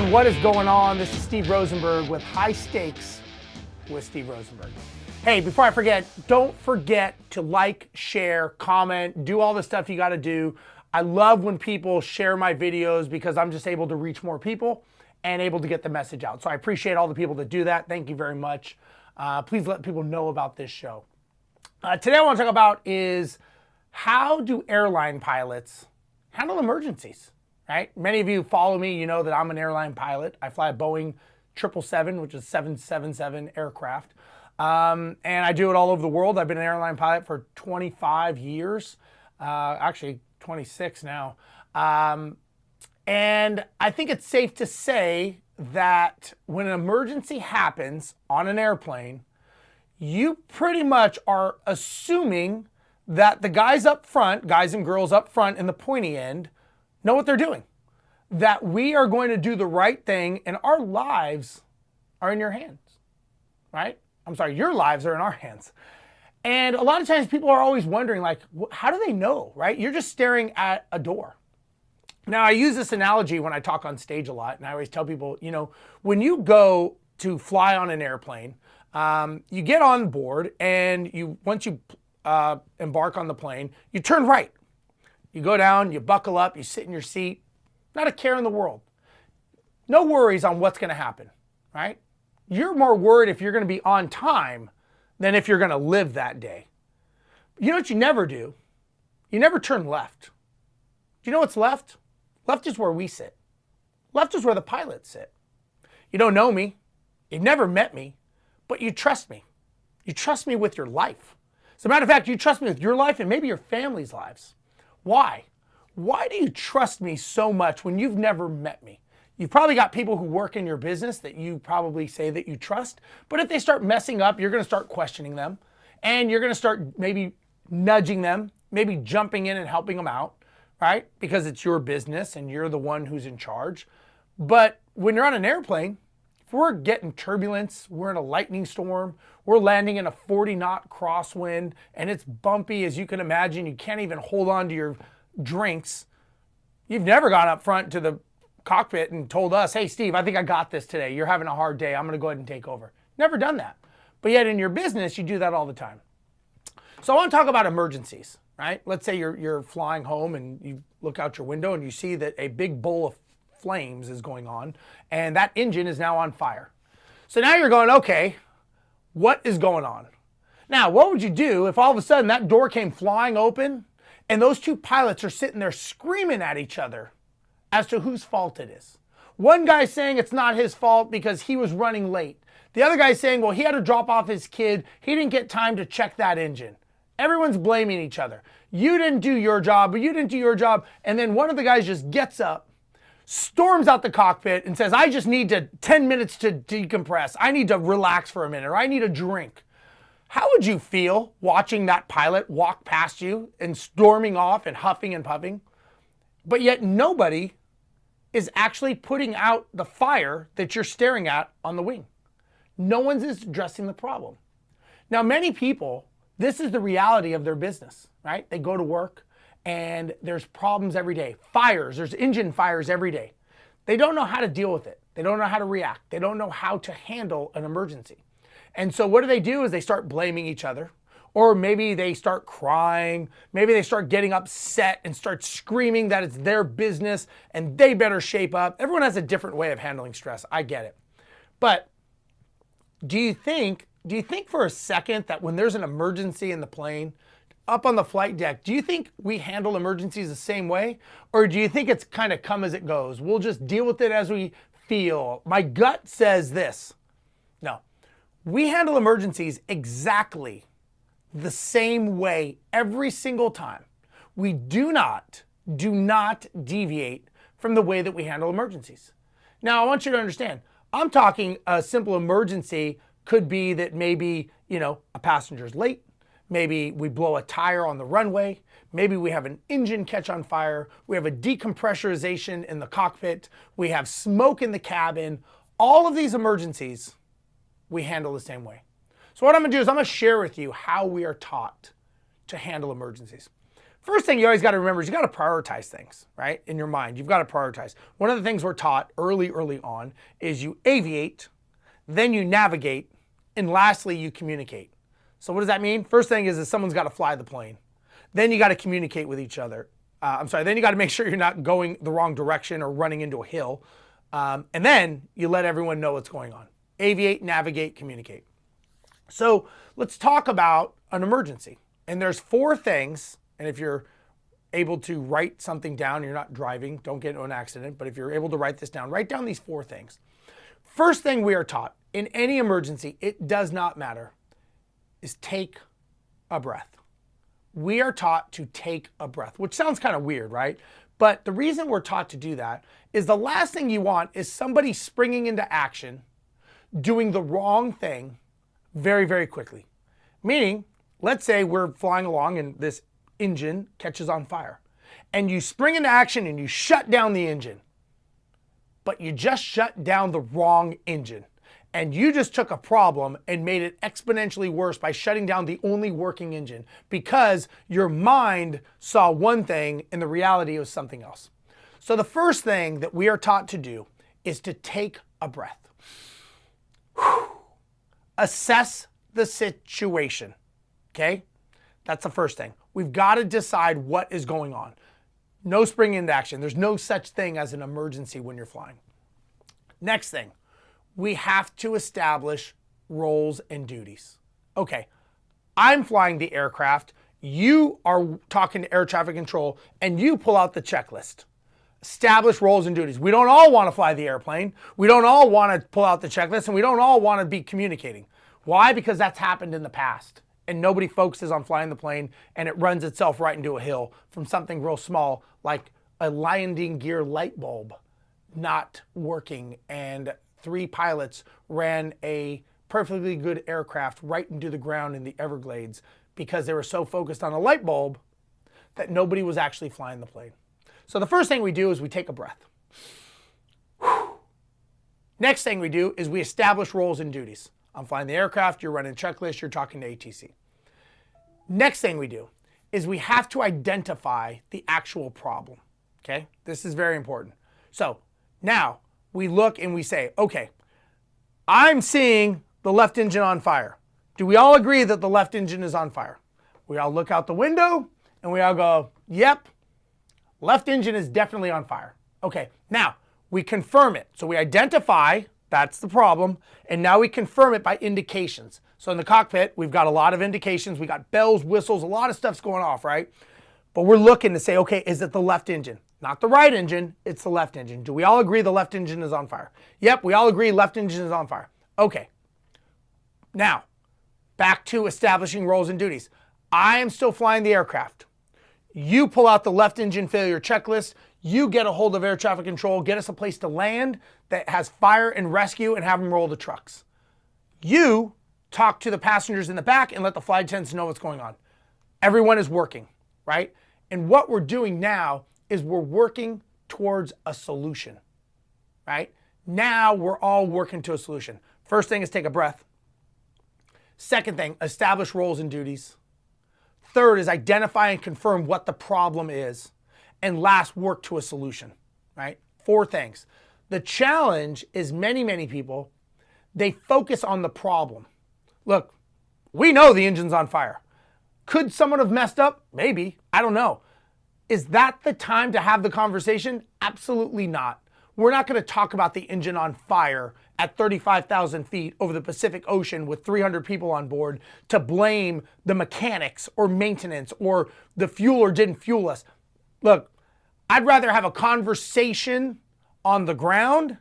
everyone, what is going on? This is Steve Rozenberg with High Stakes with Steve Rozenberg. Hey, before I forget, don't forget to like, share, comment, do all the stuff you got to do. I love when people share my videos because I'm just able to reach more people and able to get the message out. So I appreciate all the people that do that. Thank you very much. Please let people know about this show. Today I want to talk about is how do airline pilots handle emergencies, right? Many of you follow me, you know that I'm an airline pilot. I fly a Boeing 777, which is 777 aircraft. And I do it all over the world. I've been an airline pilot for 25 years, actually 26 now. And I think it's safe to say that when an emergency happens on an airplane, you pretty much are assuming that the guys up front, guys and girls up front in the pointy end, know what they're doing. That we are going to do the right thing and our lives are in your hands, right? I'm sorry, your lives are in our hands. And a lot of times people are always wondering, like, how do they know, right? You're just staring at a door. Now, I use this analogy when I talk on stage a lot, and I always tell people, you know, when you go to fly on an airplane, you get on board, and once you embark on the plane, you turn right. You go down, you buckle up, you sit in your seat, not a care in the world. No worries on what's going to happen, right? You're more worried if you're going to be on time than if you're going to live that day. You know what you never do? You never turn left. Do you know what's left? Left is where we sit. Left is where the pilots sit. You don't know me. You've never met me, but you trust me. You trust me with your life. As a matter of fact, you trust me with your life and maybe your family's lives. Why? Why do you trust me so much when you've never met me? You've probably got people who work in your business that you probably say that you trust, but if they start messing up, you're going to start questioning them, and you're going to start maybe nudging them, maybe jumping in and helping them out, right? Because it's your business and you're the one who's in charge. But when you're on an airplane, if we're getting turbulence, we're in a lightning storm, we're landing in a 40-knot crosswind, and it's bumpy as you can imagine, you can't even hold on to your drinks. You've never gone up front to the cockpit and told us, hey, Steve, I think I got this today. You're having a hard day. I'm going to go ahead and take over. Never done that. But yet in your business, you do that all the time. So I want to talk about emergencies, right? Let's say you're flying home and you look out your window and you see that a big bowl of flames is going on and that engine is now on fire. So now you're going, okay, what is going on? Now, what would you do if all of a sudden that door came flying open and those two pilots are sitting there screaming at each other as to whose fault it is? One guy's saying it's not his fault because he was running late. The other guy's saying, well, he had to drop off his kid. He didn't get time to check that engine. Everyone's blaming each other. You didn't do your job, but you didn't do your job. And then one of the guys just gets up, storms out the cockpit and says, I just need 10 minutes to decompress. I need to relax for a minute, or I need a drink. How would you feel watching that pilot walk past you and storming off and huffing and puffing? But yet nobody is actually putting out the fire that you're staring at on the wing. No one's addressing the problem. Now, many people, this is the reality of their business, right? They go to work and there's problems every day. Fires, there's engine fires every day. They don't know how to deal with it. They don't know how to react. They don't know how to handle an emergency. And so what do is they start blaming each other, or maybe they start crying. Maybe they start getting upset and start screaming that it's their business and they better shape up. Everyone has a different way of handling stress. I get it. But do you think for a second that when there's an emergency in the plane, up on the flight deck, do you think we handle emergencies the same way? Or do you think it's kind of come as it goes? We'll just deal with it as we feel. My gut says this. No, we handle emergencies exactly the same way every single time. We do not deviate from the way that we handle emergencies. Now, I want you to understand, I'm talking a simple emergency could be that maybe, a passenger's late. Maybe we blow a tire on the runway. Maybe we have an engine catch on fire. We have a decompressurization in the cockpit. We have smoke in the cabin. All of these emergencies, we handle the same way. So what I'm going to do is I'm going to share with you how we are taught to handle emergencies. First thing you always got to remember is you got to prioritize things, right? In your mind, you've got to prioritize. One of the things we're taught early on is you aviate, then you navigate, and lastly, you communicate. So what does that mean? First thing is that someone's got to fly the plane. Then you got to communicate with each other. Then you got to make sure you're not going the wrong direction or running into a hill. And then you let everyone know what's going on. Aviate, navigate, communicate. So let's talk about an emergency. And there's 4 things. And if you're able to write something down, you're not driving, don't get into an accident. But if you're able to write this down, write down these 4 things. First thing we are taught in any emergency, it does not matter, is take a breath. We are taught to take a breath, which sounds kind of weird, right? But the reason we're taught to do that is the last thing you want is somebody springing into action, doing the wrong thing very, very quickly. Meaning, let's say we're flying along and this engine catches on fire. And you spring into action and you shut down the engine. But you just shut down the wrong engine. And you just took a problem and made it exponentially worse by shutting down the only working engine because your mind saw one thing and the reality was something else. So the first thing that we are taught to do is to take a breath. Assess the situation, okay? That's the first thing. We've got to decide what is going on. No spring into action. There's no such thing as an emergency when you're flying. Next thing. We have to establish roles and duties. Okay, I'm flying the aircraft, you are talking to air traffic control, and you pull out the checklist. Establish roles and duties. We don't all want to fly the airplane. We don't all want to pull out the checklist, and we don't all want to be communicating. Why? Because that's happened in the past, and nobody focuses on flying the plane, and it runs itself right into a hill from something real small like a landing gear light bulb not working, and 3 pilots ran a perfectly good aircraft right into the ground in the Everglades because they were so focused on a light bulb that nobody was actually flying the plane. So the first thing we do is we take a breath. Next thing we do is we establish roles and duties. I'm flying the aircraft, you're running a checklist, you're talking to ATC. Next thing we do is we have to identify the actual problem. Okay, this is very important. So now we look and we say, okay, I'm seeing the left engine on fire. Do we all agree that the left engine is on fire? We all look out the window and we all go, yep, left engine is definitely on fire. Okay, now we confirm it. So we identify that's the problem, and now we confirm it by indications. So in the cockpit, we've got a lot of indications. We got bells, whistles, a lot of stuff's going off, right? But we're looking to say, okay, is it the left engine? Not the right engine, it's the left engine. Do we all agree the left engine is on fire? Yep, we all agree left engine is on fire. Okay. Now, back to establishing roles and duties. I am still flying the aircraft. You pull out the left engine failure checklist. You get a hold of air traffic control, get us a place to land that has fire and rescue and have them roll the trucks. You talk to the passengers in the back and let the flight attendants know what's going on. Everyone is working, right? And what we're doing now is we're working towards a solution, right? Now we're all working to a solution. First thing is take a breath. Second thing, establish roles and duties. Third is identify and confirm what the problem is. And last, work to a solution, right? 4 things. The challenge is many people, they focus on the problem. Look, we know the engine's on fire. Could someone have messed up? Maybe, I don't know. Is that the time to have the conversation? Absolutely not. We're not going to talk about the engine on fire at 35,000 feet over the Pacific Ocean with 300 people on board to blame the mechanics or maintenance or the fueler didn't fuel us. Look, I'd rather have a conversation on the ground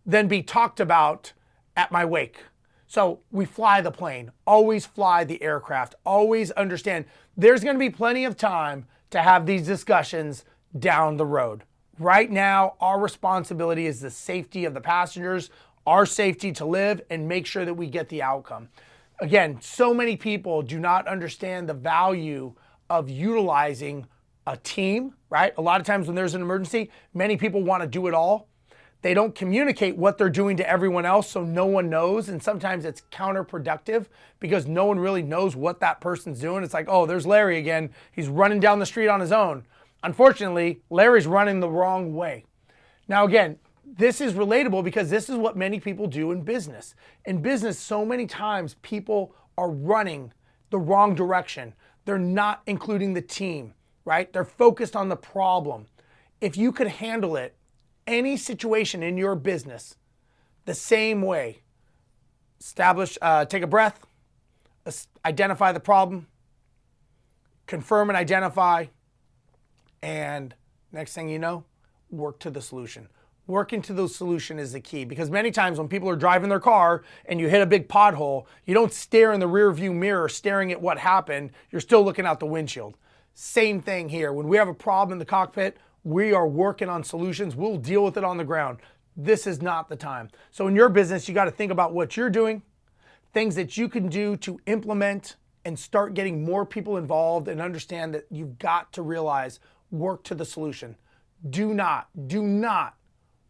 than be talked about at my wake. So we fly the plane, always fly the aircraft, always understand there's going to be plenty of time to have these discussions down the road. Right now, our responsibility is the safety of the passengers, our safety to live and make sure that we get the outcome. Again, so many people do not understand the value of utilizing a team, right? A lot of times when there's an emergency, many people want to do it all. They don't communicate what they're doing to everyone else, so no one knows. And sometimes it's counterproductive because no one really knows what that person's doing. It's like, oh, there's Larry again. He's running down the street on his own. Unfortunately, Larry's running the wrong way. Now, again, this is relatable because this is what many people do in business. In business, so many times people are running the wrong direction. They're not including the team, right? They're focused on the problem. If you could handle it, any situation in your business the same way, take a breath, identify the problem, confirm and identify, and next thing you know, work to the solution. Working to the solution is the key, because many times when people are driving their car and you hit a big pothole, you don't stare in the rear view mirror staring at what happened. You're still looking out the windshield. Same thing here. When we have a problem in the cockpit, we are working on solutions. We'll deal with it on the ground. This is not the time. So in your business, you got to think about what you're doing, things that you can do to implement and start getting more people involved, and understand that you've got to realize work to the solution. Do not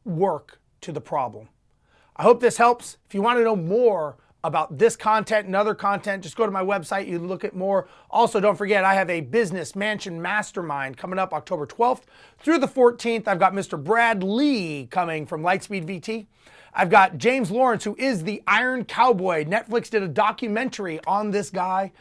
work to the problem. I hope this helps. If you want to know more about this content and other content, just go to my website. You look at more. Also, don't forget, I have a business mansion mastermind coming up October 12th through the 14th. I've got Mr. Brad Lee coming from Lightspeed VT. I've got James Lawrence, who is the Iron Cowboy. Netflix did a documentary on this guy.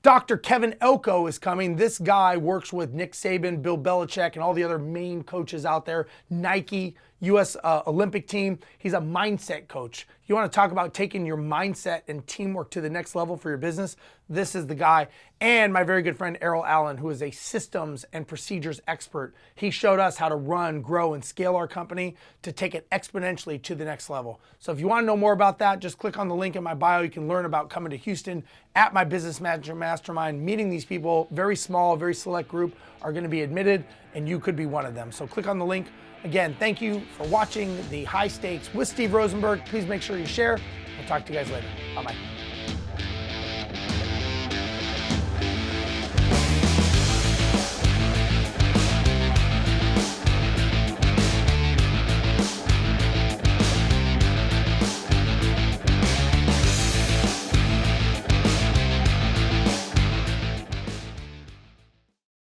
Dr. Kevin Elko is coming. This guy works with Nick Saban, Bill Belichick, and all the other main coaches out there. Nike, U.S. Olympic team. He's a mindset coach. You want to talk about taking your mindset and teamwork to the next level for your business? This is the guy. And my very good friend Errol Allen, who is a systems and procedures expert. He showed us how to run, grow, and scale our company to take it exponentially to the next level. So if you want to know more about that, just click on the link in my bio. You can learn about coming to Houston at my Business Manager Mastermind, meeting these people. Very small, very select group are going to be admitted, and you could be one of them. So click on the link. Again, thank you for watching the High Stakes with Steve Rozenberg. Please make sure you share. We'll talk to you guys later. Bye-bye.